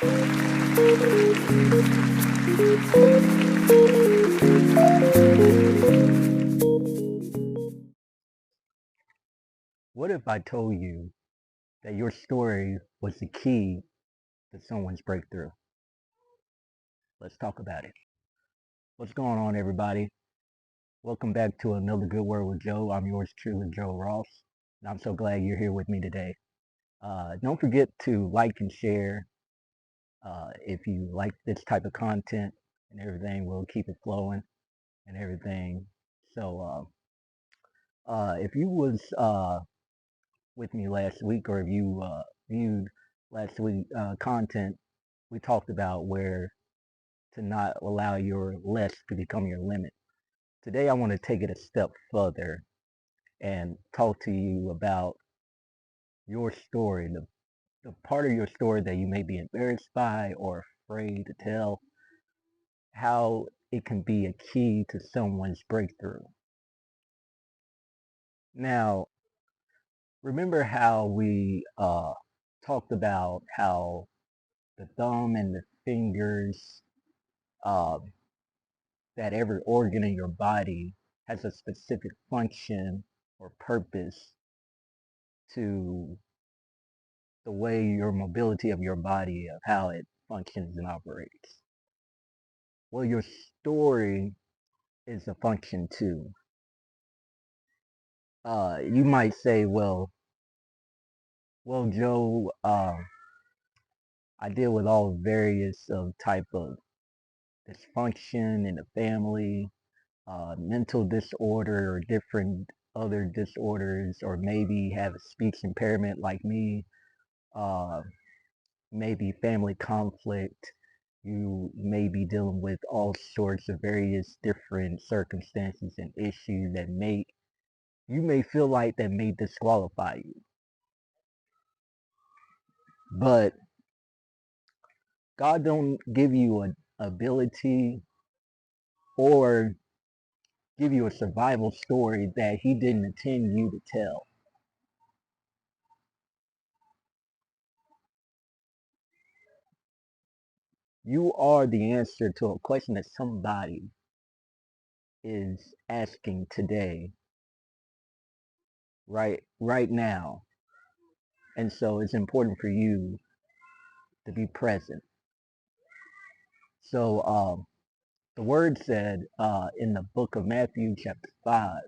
What if I told you that your story was the key to someone's breakthrough? Let's talk about it. What's going on, everybody? Welcome back to another Good Word with Joe. I'm yours truly, Joe Ross, and I'm so glad you're here with me today. Don't forget to like and share if you like this type of content and everything. We'll keep it flowing and everything. So, if you was with me last week, or if you viewed last week content, we talked about where to not allow your less to become your limit. Today, I want to take it a step further and talk to you about your story, the part of your story that you may be embarrassed by or afraid to tell, how it can be a key to someone's breakthrough. Now, remember how we talked about how the thumb and the fingers, uh, that every organ in your body has a specific function or purpose to the way your mobility of your body, of how it functions and operates. Well, your story is a function too. You might say, well, Joe, I deal with all various type of dysfunction in the family, mental disorder, or different other disorders, or maybe have a speech impairment like me, uh, maybe family conflict. You may be dealing with all sorts of various different circumstances and issues that you may feel like that may disqualify you. But God don't give you an ability or give you a survival story that he didn't intend you to tell. You are the answer to a question that somebody is asking today, right now. And so it's important for you to be present. So the word said in the book of Matthew chapter 5,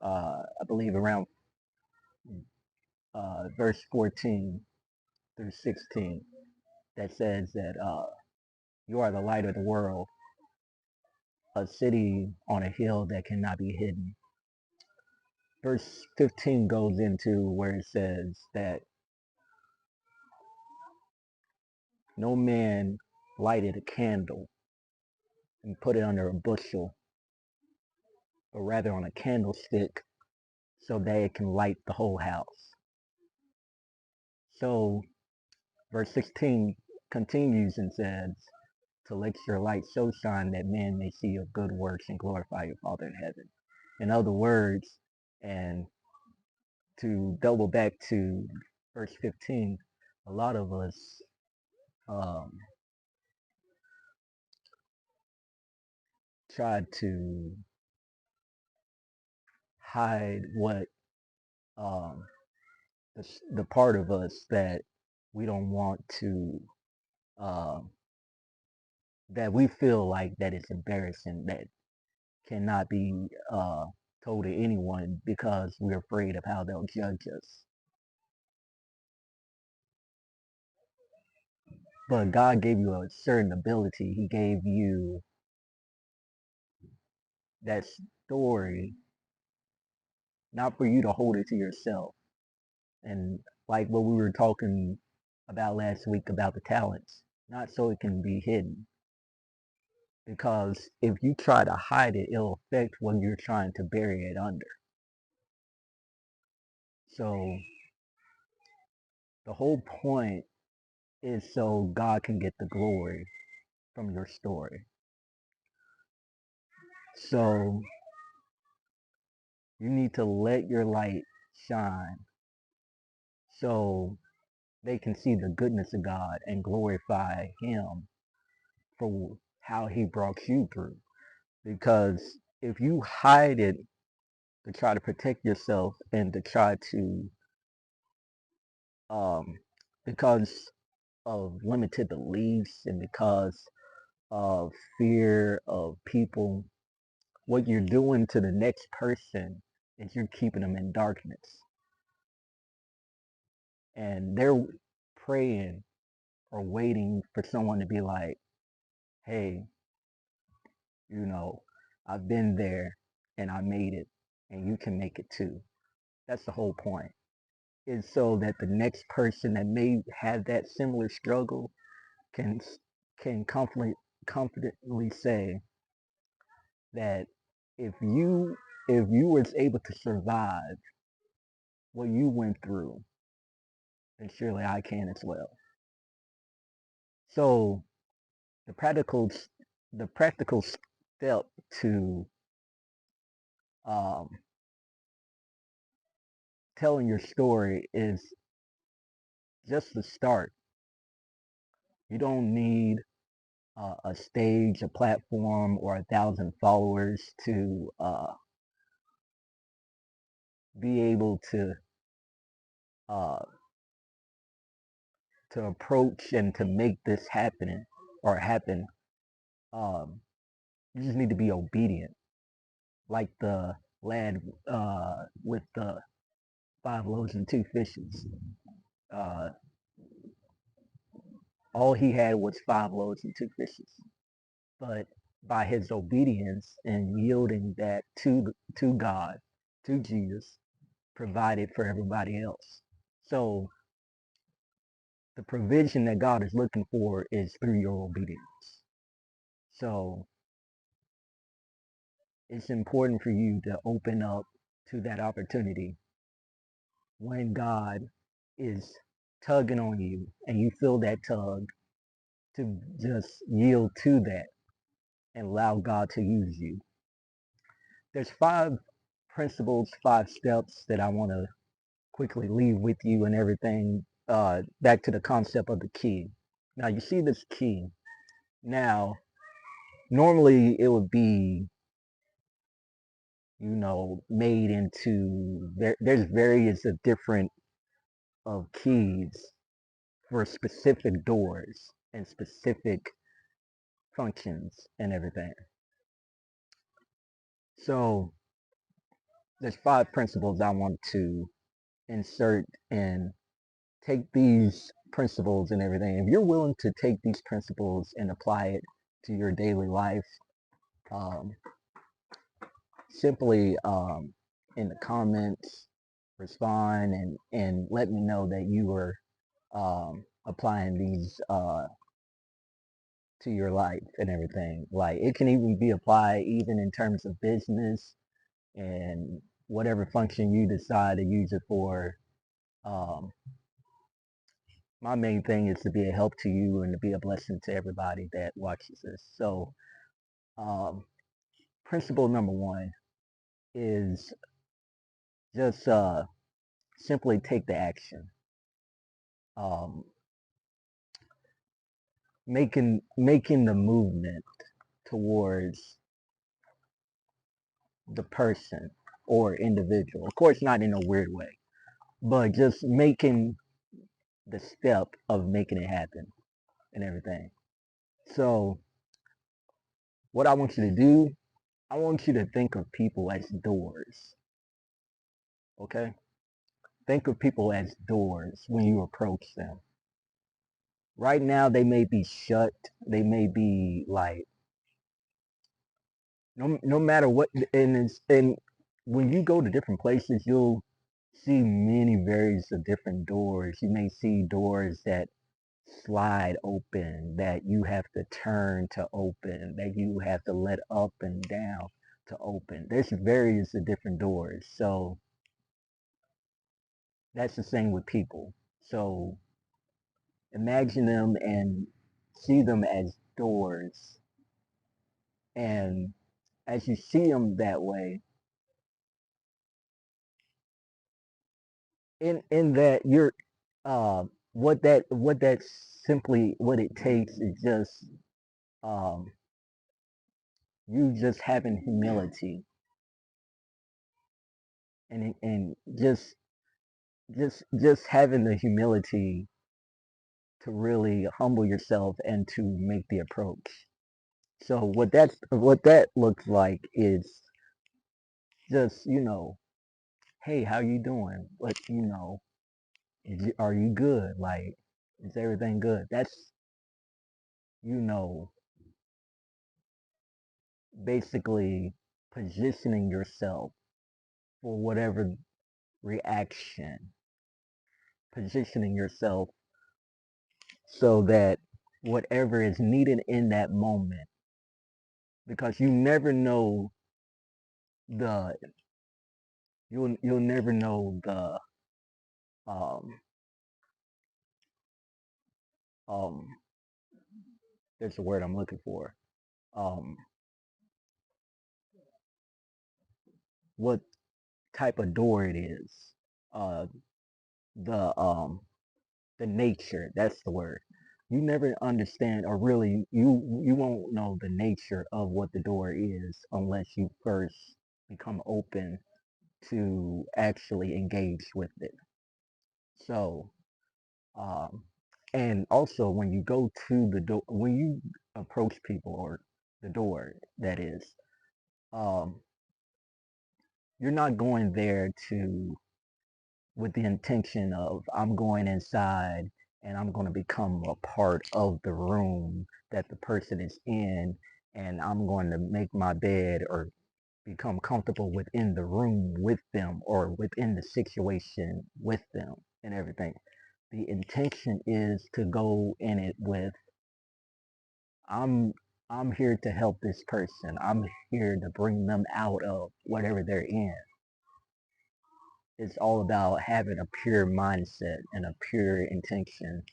I believe around verse 14 through 16, that says that you are the light of the world, a city on a hill that cannot be hidden. Verse 15 goes into where it says that no man lighted a candle and put it under a bushel, but rather on a candlestick so that it can light the whole house. So verse 16 continues and says, to let your light so shine that men may see your good works and glorify your Father in heaven. In other words, and to double back to verse 15, a lot of us um, try to hide what um, the part of us that we don't want to, uh, that we feel like that it's embarrassing, that cannot be told to anyone because we're afraid of how they'll judge us. But God gave you a certain ability. He gave you that story, not for you to hold it to yourself. And like what we were talking about last week about the talents, not so it can be hidden. Because if you try to hide it, it'll affect what you're trying to bury it under. So the whole point is so God can get the glory from your story. So you need to let your light shine. So they can see the goodness of God and glorify Him for how He brought you through. Because if you hide it to try to protect yourself and to try to, um, because of limited beliefs and because of fear of people, what you're doing to the next person is you're keeping them in darkness. And they're praying or waiting for someone to be like, hey, you know, I've been there and I made it and you can make it too. That's the whole point. Is so that the next person that may have that similar struggle can confidently say that if you was able to survive what you went through, then surely I can as well. So the practical the practical step to um, telling your story is just the start. You don't need a stage, a platform, or 1,000 followers be able uh, to approach and to make this happen. Um, you just need to be obedient, like the lad with the 5 loaves and 2 fishes. Uh, all he had was 5 loaves and 2 fishes, but by his obedience and yielding that to God, to Jesus, provided for everybody else. So the provision that God is looking for is through your obedience. So it's important for you to open up to that opportunity when God is tugging on you and you feel that tug, to just yield to that and allow God to use you. There's 5 principles, 5 steps that I want to quickly leave with you and everything. Back to the concept of the key. Now you see this key. Now, normally it would be, made into, there's various of different of keys for specific doors and specific functions and everything. So there's 5 principles I want to insert and take these principles and everything. If you're willing to take these principles and apply it to your daily life, um, simply in the comments respond and let me know that you are applying these to your life and everything. Like, it can even be applied even in terms of business and whatever function you decide to use it for. Um, my main thing is to be a help to you and to be a blessing to everybody that watches this. So, um, principle number 1 is just simply take the action. Um, making the movement towards the person or individual. Of course, not in a weird way, but just making the step of making it happen and everything. So, what I want you to do, I want you to think of people as doors. Okay? Think of people as doors when you approach them. Right now, they may be shut. They may be like, no matter what, and when you go to different places, you'll see many various of different doors. You may see doors that slide open, that you have to turn to open, that you have to let up and down to open. There's various of different doors. So that's the same with people. So imagine them and see them as doors. And as you see them that way, in that you're what that simply what it takes is just um you just having humility and just having the humility to really humble yourself and to make the approach. So what that looks like is just, hey, how you doing? Are you good? Like, is everything good? That's, you know, basically positioning yourself for whatever reaction, positioning yourself so that whatever is needed in that moment, because you never know the, you'll never know the, um, um, there's the word I'm looking for. Um, what type of door it is. Uh, the the nature, that's the word. You never understand, or really you won't know the nature of what the door is unless you first become open to actually engage with it. So um and also when you go to the door, when you approach people, or the door that is, um you're not going there to with the intention of I'm going inside and I'm going to become a part of the room that the person is in, and I'm going to make my bed or become comfortable within the room with them or within the situation with them and everything. The intention is to go in it with I'm I'm here to help this person. I'm here to bring them out of whatever they're in. It's all about having a pure mindset and a pure intention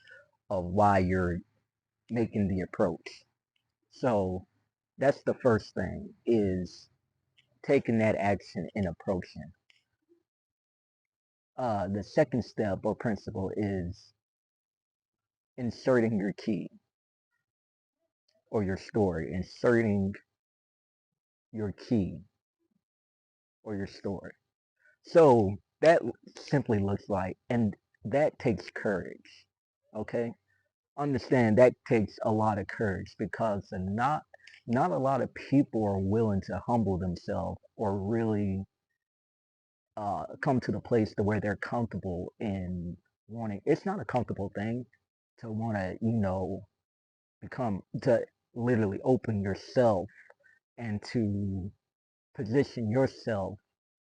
of why you're making the approach. So that's the first thing, is taking that action in approaching. The second step or principle is inserting your key or your story, inserting your key or your story. So that simply looks like, and that takes courage. Okay, understand that takes a lot of courage, because not a lot of people are willing to humble themselves or really come to the place to where they're comfortable in wanting. It's not a comfortable thing to want to, become to literally open yourself and to position yourself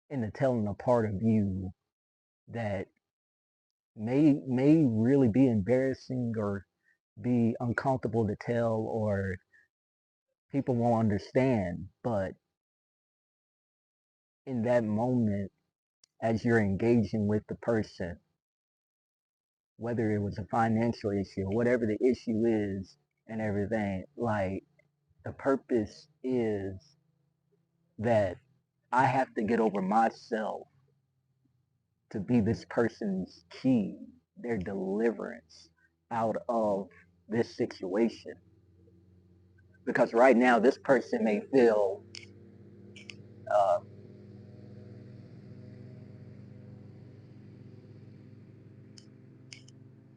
into telling a part of you that may really be embarrassing or be uncomfortable to tell, or people won't understand. But in that moment, as you're engaging with the person, whether it was a financial issue or whatever the issue is and everything, like, the purpose is that I have to get over myself to be this person's key, their deliverance out of this situation. Because right now, this person may feel, uh,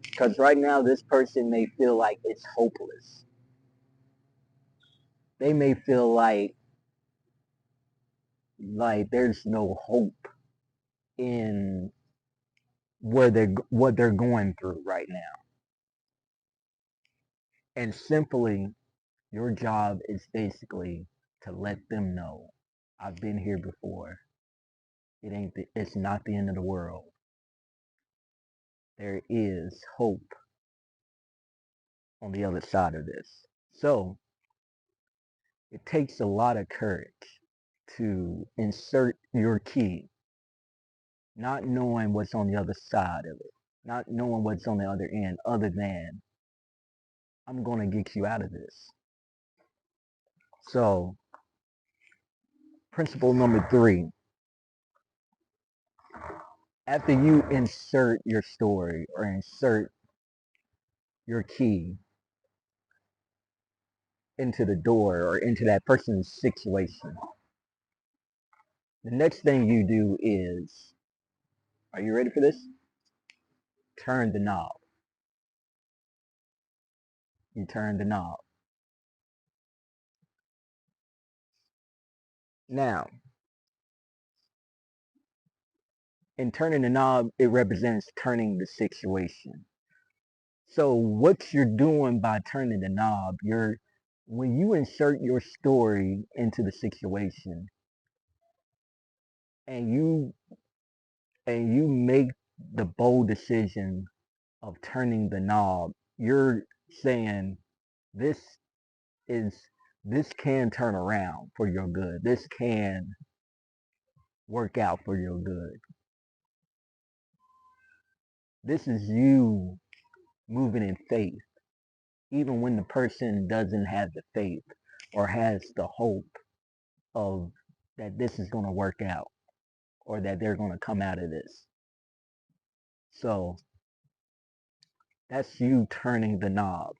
because right now, this person may feel like it's hopeless. They may feel like there's no hope in what they're going through right now. And simply, your job is basically to let them know, I've been here before. It's not the end of the world. There is hope on the other side of this. So it takes a lot of courage to insert your key, not knowing what's on the other side of it, not knowing what's on the other end, other than I'm going to get you out of this. So, principle number 3, after you insert your story or insert your key into the door or into that person's situation, the next thing you do is, are you ready for this? Turn the knob. You turn the knob. Now, in turning the knob, it represents turning the situation. So what you're doing by turning the knob, when you insert your story into the situation and you make the bold decision of turning the knob, you're saying this is this can turn around for your good. This can work out for your good. This is you moving in faith, even when the person doesn't have the faith or has the hope of that this is going to work out or that they're going to come out of this. So that's you turning the knob,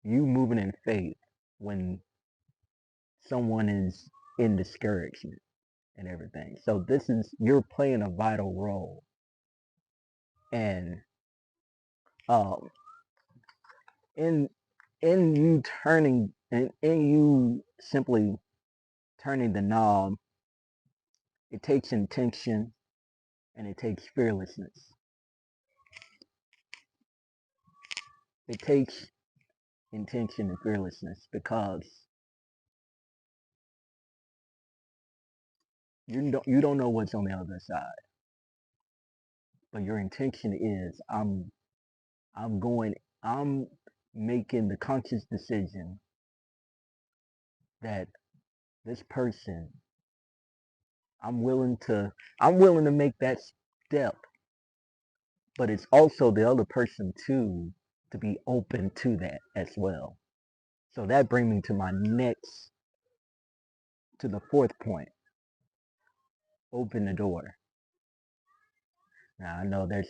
you moving in faith when someone is in discouragement and everything. So you're playing a vital role. And um, in you turning in you simply turning the knob, it takes intention and it takes fearlessness. It takes intention and fearlessness because you don't know what's on the other side. But your intention is I'm going I'm making the conscious decision that this person I'm willing to make that step, but it's also the other person too to be open to that as well. So that brings me to the fourth point. Open the door. Now I know there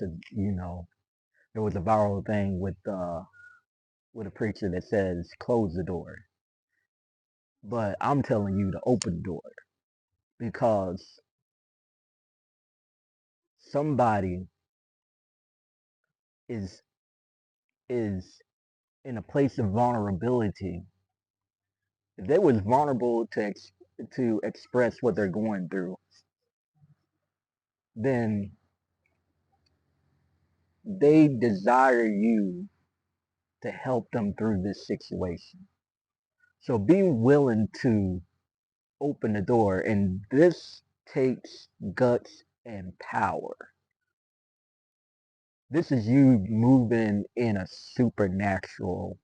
was a viral thing with a preacher that says close the door. But I'm telling you to open the door because somebody is is in a place of vulnerability. If they was vulnerable to express what they're going through, then they desire you to help them through this situation. So be willing to open the door, and this takes guts and power. This is you moving in a supernatural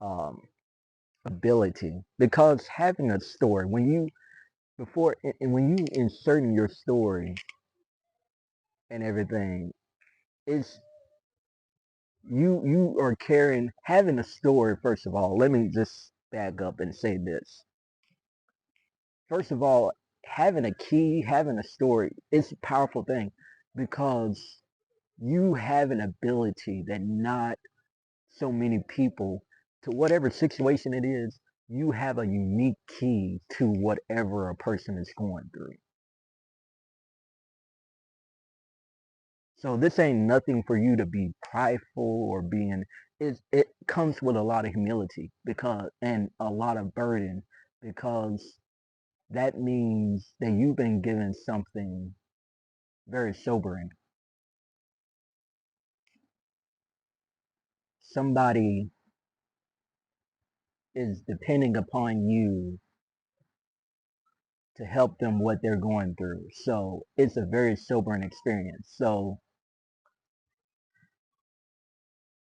um, ability, because having a story when you inserting your story and everything, is you are carrying having a story. First of all, let me just back up and say this. First of all, having a key, having a story, it's a powerful thing because you have an ability that not so many people, to whatever situation it is, you have a unique key to whatever a person is going through. So this ain't nothing for you to be prideful or being. It comes with a lot of humility and a lot of burden, because that means that you've been given something very sobering. Somebody is depending upon you to help them what they're going through. So it's a very sobering experience. So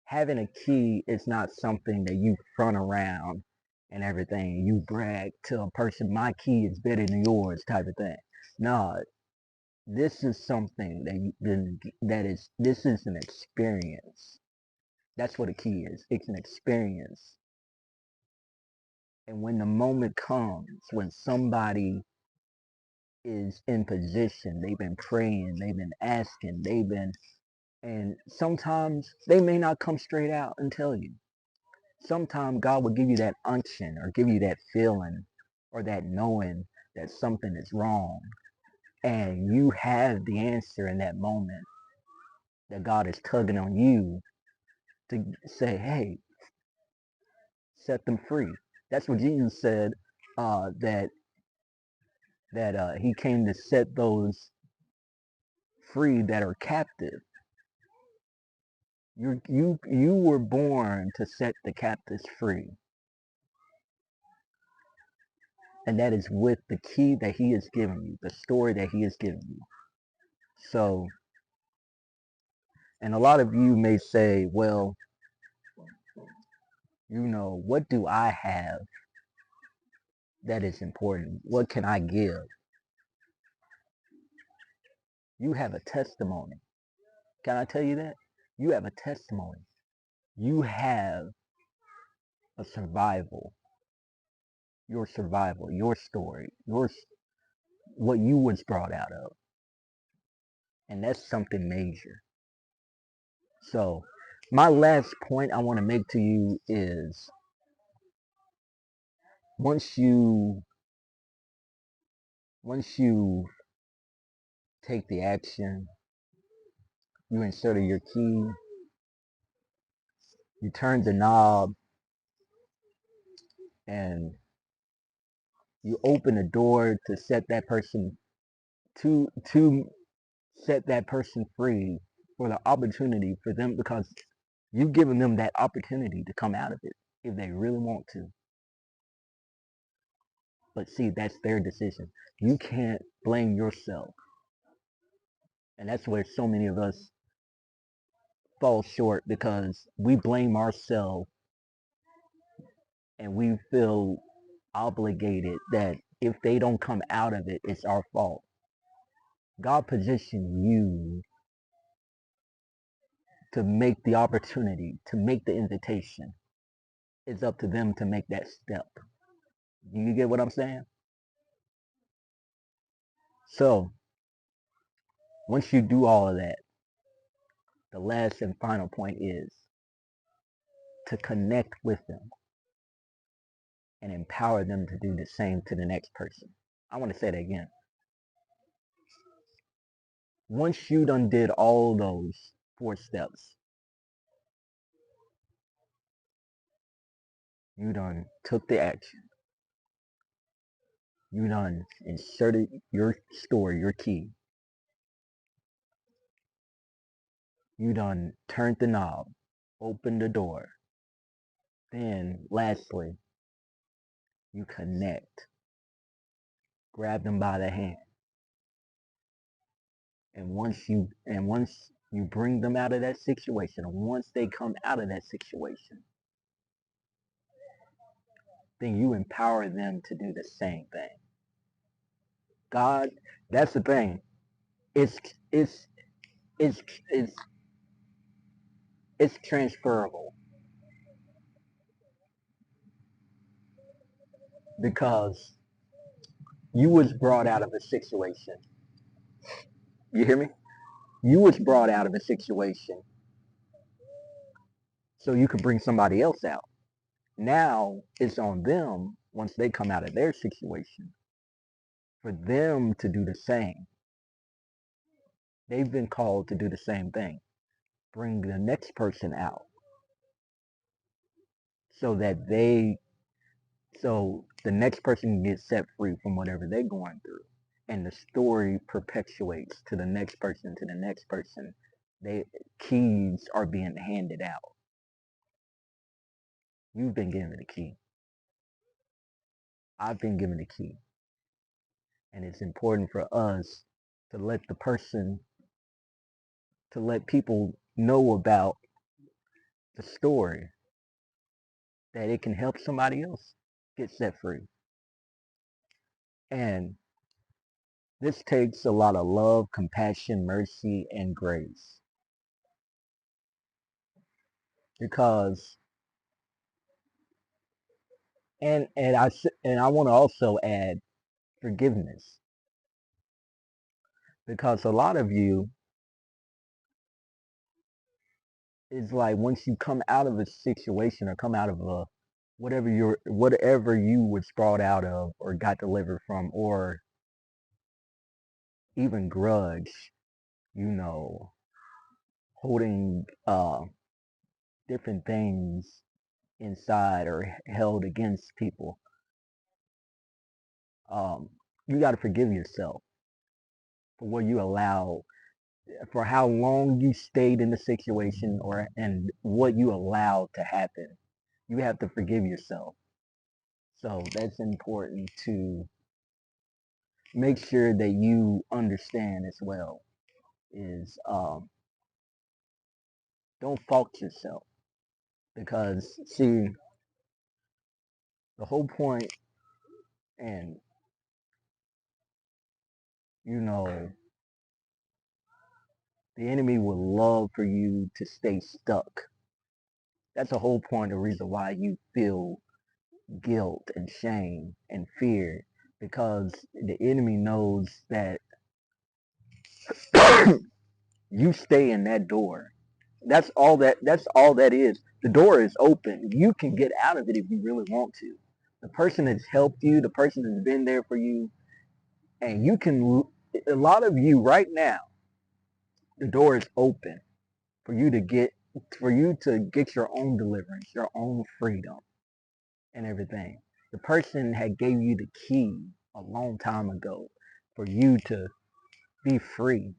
having a key is not something that you front around and everything. You brag to a person, my key is better than yours, type of thing. No, this is something this is an experience. That's what a key is. It's an experience. And when the moment comes, when somebody is in position. They've been praying, they've been asking, and sometimes they may not come straight out and tell you. Sometimes God will give you that unction or give you that feeling or that knowing that something is wrong. And you have the answer in that moment that God is tugging on you to say, hey, set them free. That's what Jesus said, that he came to set those free that are captive. You were born to set the captives free. And that is with the key that he has given you, the story that he has given you. So, and a lot of you may say, well, what do I have that is important? What can I give? You have a testimony. Can I tell you that? You have a testimony. You have a survival, your story, what you was brought out of. And that's something major. So my last point I want to make to you is once you take the action, you inserted your key, you turned the knob, and you open the door to set that person to set that person free for the opportunity for them, because you've given them that opportunity to come out of it if they really want to. But see, that's their decision. You can't blame yourself. And that's where so many of us fall short, because we blame ourselves and we feel obligated that if they don't come out of it, it's our fault. God positioned you to make the opportunity, to make the invitation. It's up to them to make that step. Do you get what I'm saying? So, once you do all of that, the last and final point is to connect with them and empower them to do the same to the next person. I want to say that again. Once you done did all those 4 steps, you done took the action, you done inserted your story, your key, you done turned the knob, opened the door, then lastly, you connect, grab them by the hand, and once you bring them out of that situation, and once they come out of that situation, then you empower them to do the same thing. God, that's the thing. It's it's it's it's it's transferable, because you was brought out of a situation. You hear me? You was brought out of a situation so you could bring somebody else out. Now it's on them, once they come out of their situation, for them to do the same. They've been called to do the same thing. Bring the next person out so that so the next person can get set free from whatever they're going through. And the story perpetuates to the next person, to the next person. Keys are being handed out. You've been given the key. I've been given the key. And it's important for us to let people know about the story, that it can help somebody else get set free. And this takes a lot of love, compassion, mercy, and grace. Because and I want to also add forgiveness. Because a lot of you is like once you come out of a situation or come out of a whatever you was brought out of or got delivered from or even grudge, you know, holding different things inside or held against people, um, you got to forgive yourself for what you allow, for how long you stayed in the situation or and what you allowed to happen. You have to forgive yourself. So that's important to make sure that you understand as well is don't fault yourself because see the whole point and you know the enemy would love for you to stay stuck. That's the whole point, the reason why you feel guilt and shame and fear, because the enemy knows that you stay in that door. That's all that is. The door is open. You can get out of it if you really want to. The person that's helped you, the person that's been there for you, and you can a lot of you right now, the door is open for you to get your own deliverance, your own freedom and everything. The person had gave you the key a long time ago for you to be free.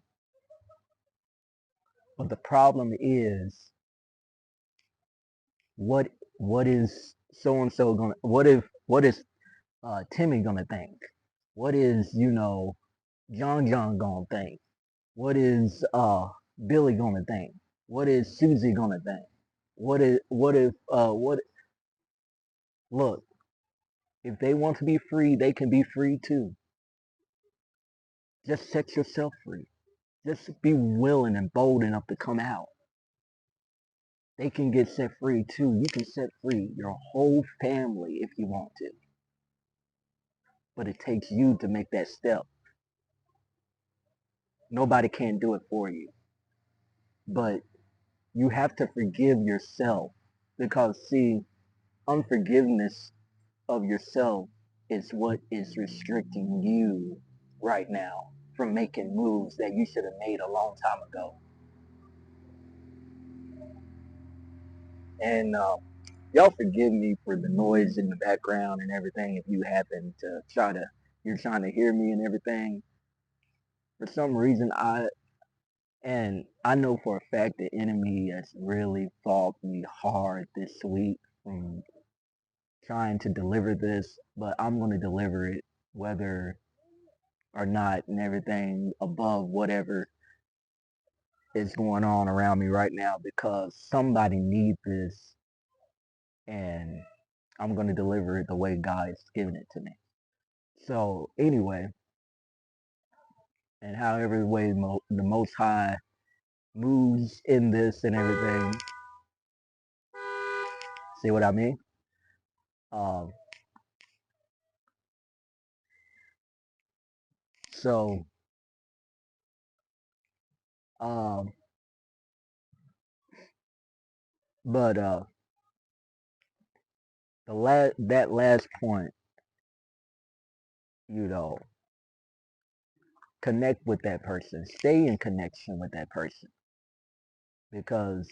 But the problem is what what is so and so gonna what is Timmy gonna think? What is, John gonna think? What is Billy gonna think? What is Susie gonna think? What look, if they want to be free, they can be free too. Just set yourself free. Just be willing and bold enough to come out. They can get set free too. You can set free your whole family if you want to. But it takes you to make that step. Nobody can do it for you. But you have to forgive yourself because, see, unforgiveness of yourself is what is restricting you right now from making moves that you should have made a long time ago. And y'all forgive me for the noise in the background and everything. If you happen to you're trying to hear me and everything. For some reason, I know for a fact the enemy has really fought me hard this week from trying to deliver this, but I'm going to deliver it whether or not and everything above whatever is going on around me right now because somebody needs this and I'm going to deliver it the way God has given it to me. So anyway, and however the way the Most High moves in this and everything, see what I mean? Um, so, um, but that last point, you know, connect with that person, stay in connection with that person because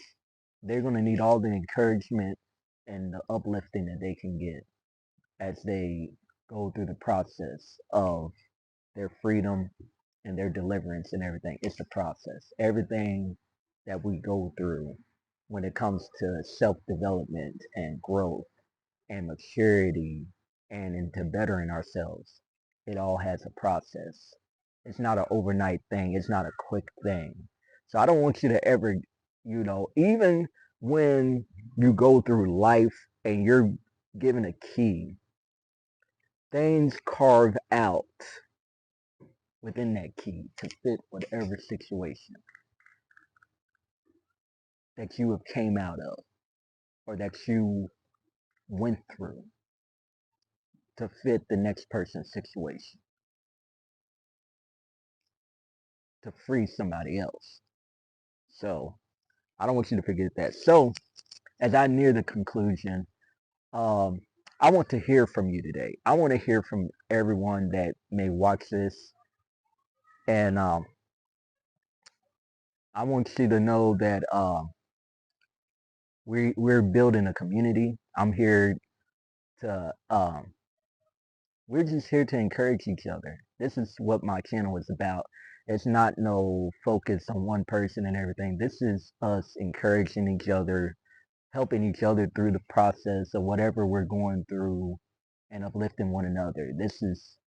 they're gonna need all the encouragement and the uplifting that they can get as they go through the process of their freedom and their deliverance and everything. It's a process. Everything that we go through when it comes to self-development and growth and maturity and into bettering ourselves, it all has a process. It's not an overnight thing. It's not a quick thing. So I don't want you to ever, even when you go through life and you're given a key, things carve out within that key to fit whatever situation that you have came out of or that you went through to fit the next person's situation. to free somebody else. So I don't want you to forget that. So as I near the conclusion, um, I want to hear from you today. I want to hear from everyone that may watch this, and I want you to know that we're building a community. I'm here to we're just here to encourage each other. This is what my channel is about. It's not no focus on one person and everything. This is us encouraging each other, helping each other through the process of whatever we're going through, and uplifting one another. This is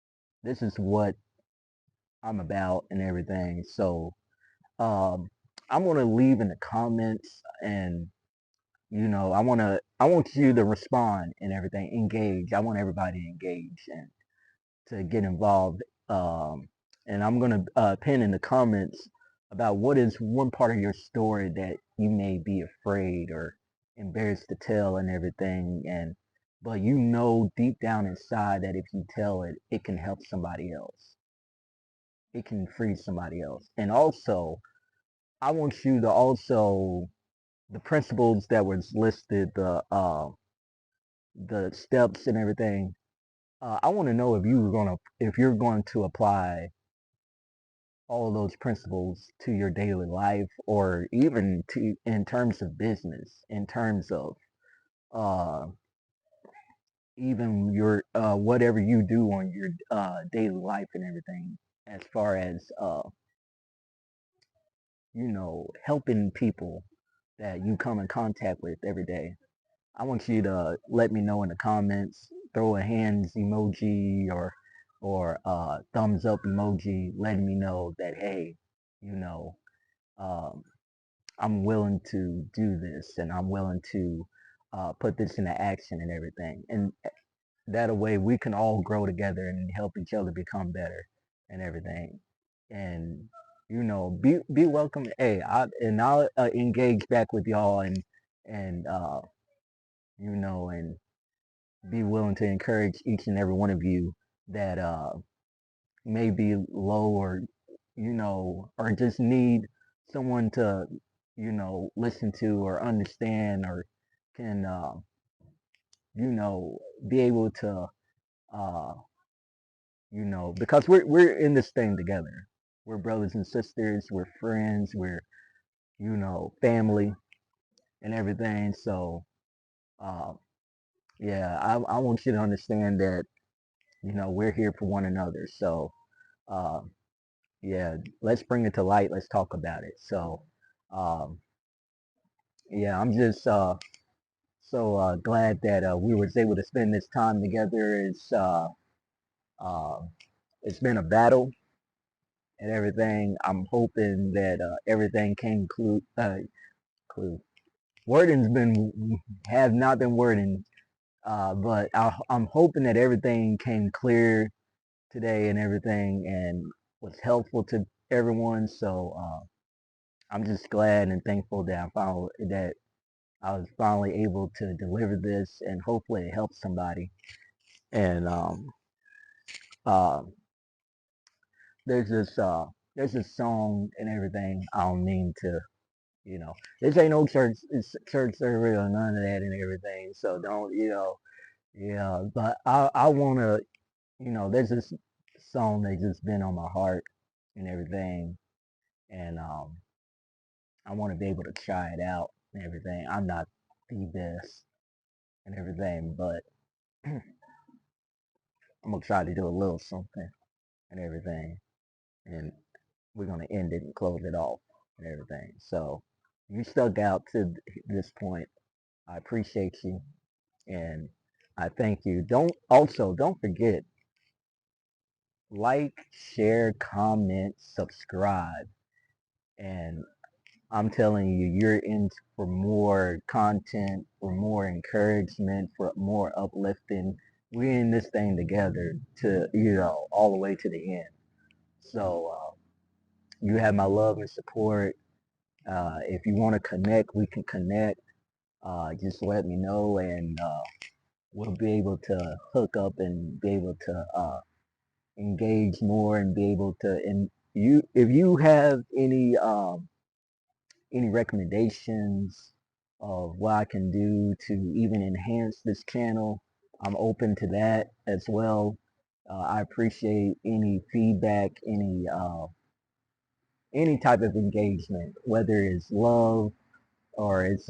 what I'm about and everything. So um, I'm gonna leave in the comments, and I want you to respond and everything, engage. I want everybody to engage and to get involved. Um, and I'm gonna pin in the comments about what is one part of your story that you may be afraid or embarrassed to tell and everything, and but you know deep down inside that if you tell it, it can help somebody else. It can free somebody else. And also, I want you to also the principles that was listed, the steps and everything. I want to know if you're going to apply all of those principles to your daily life, or even to in terms of business, in terms of uh, even your whatever you do on your daily life and everything, as far as helping people that you come in contact with every day. I want you to let me know in the comments, throw a hands emoji or thumbs up emoji, letting me know that hey, you know, um, I'm willing to do this, and I'm willing to put this into action and everything. And that way we can all grow together and help each other become better and everything. And be welcome. Hey, I'll engage back with y'all, and and be willing to encourage each and every one of you that may be low, or or just need someone to listen to or understand, or can be able to uh, because we're in this thing together. We're brothers and sisters, we're friends, we're family and everything. So uh, yeah, I want you to understand that we're here for one another. So uh, yeah, let's bring it to light. Let's talk about it. So um, yeah, I'm just so glad that we was able to spend this time together. Uh, it's been a battle and everything. I'm hoping that everything came clue. Wording's been have not been wording, but I'm hoping that everything came clear today and everything, and was helpful to everyone. So I'm just glad and thankful that I was finally able to deliver this, and hopefully it helps somebody. And uh, there's this song and everything. I don't mean to, this ain't no church service or none of that and everything. So don't, yeah. But I wanna, there's this song that's just been on my heart and everything, and I want to be able to try it out and everything. I'm not the best and everything, but I'm gonna try to do a little something and everything, and we're gonna end it and close it off and everything. So you stuck out to this point. I appreciate you, and I thank you. Don't forget, like, share, comment, subscribe, and I'm telling you, you're in for more content, for more encouragement, for more uplifting. We're in this thing together to, all the way to the end. So you have my love and support. If you want to connect, we can connect. Just let me know, and we'll be able to hook up and be able to engage more, and be able to, if you have any recommendations of what I can do to even enhance this channel, I'm open to that as well. I appreciate any feedback, any type of engagement, whether it's love or it's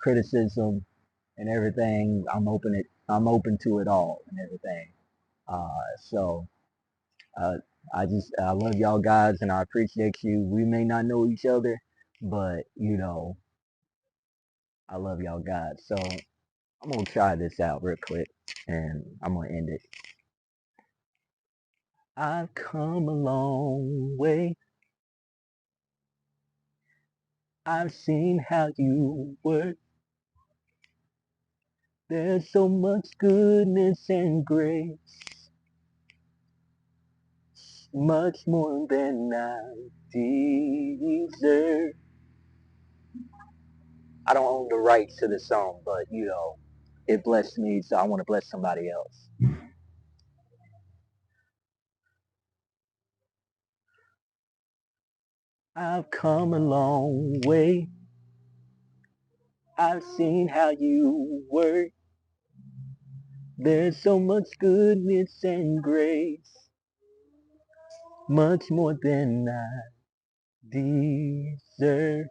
criticism and everything. I'm open to it all and everything. So uh, I love y'all guys and I appreciate you. We may not know each other, but I love y'all guys. So I'm gonna try this out real quick and I'm gonna end it. I've come a long way. I've seen how you work. There's so much goodness and grace, much more than I deserve. I don't own the rights to the song, but it blessed me, so I want to bless somebody else. I've come a long way. I've seen how you work. There's so much goodness and grace, much more than I deserve.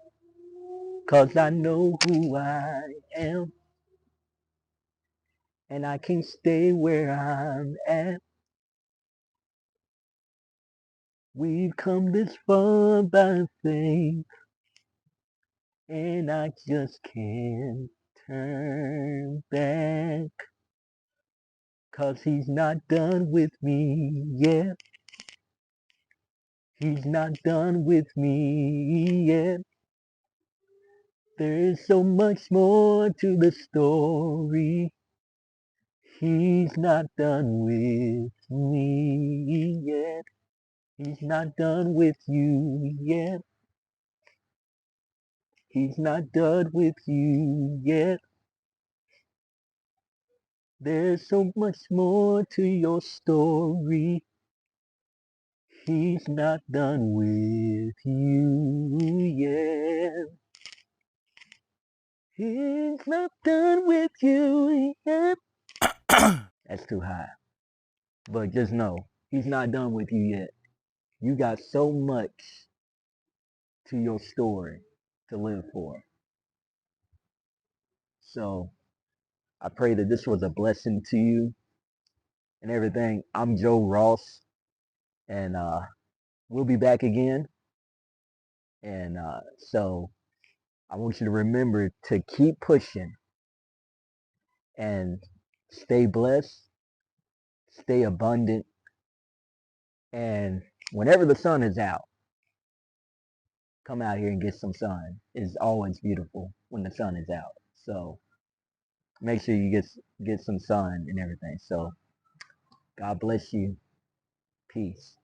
'Cause I know who I am, and I can stay where I'm at. We've come this far by faith, and I just can't turn back. 'Cause he's not done with me yet. He's not done with me yet. There's so much more to the story. He's not done with me yet. He's not done with you yet. He's not done with you yet. There's so much more to your story. He's not done with you yet. He's not done with you yet. That's too high. But just know, he's not done with you yet. You got so much to your story to live for. So I pray that this was a blessing to you and everything. I'm Joe Ross, and we'll be back again. And so I want you to remember to keep pushing and stay blessed, stay abundant, and whenever the sun is out, come out here and get some sun. It's always beautiful when the sun is out. So make sure you get some sun and everything. So God bless you. Peace.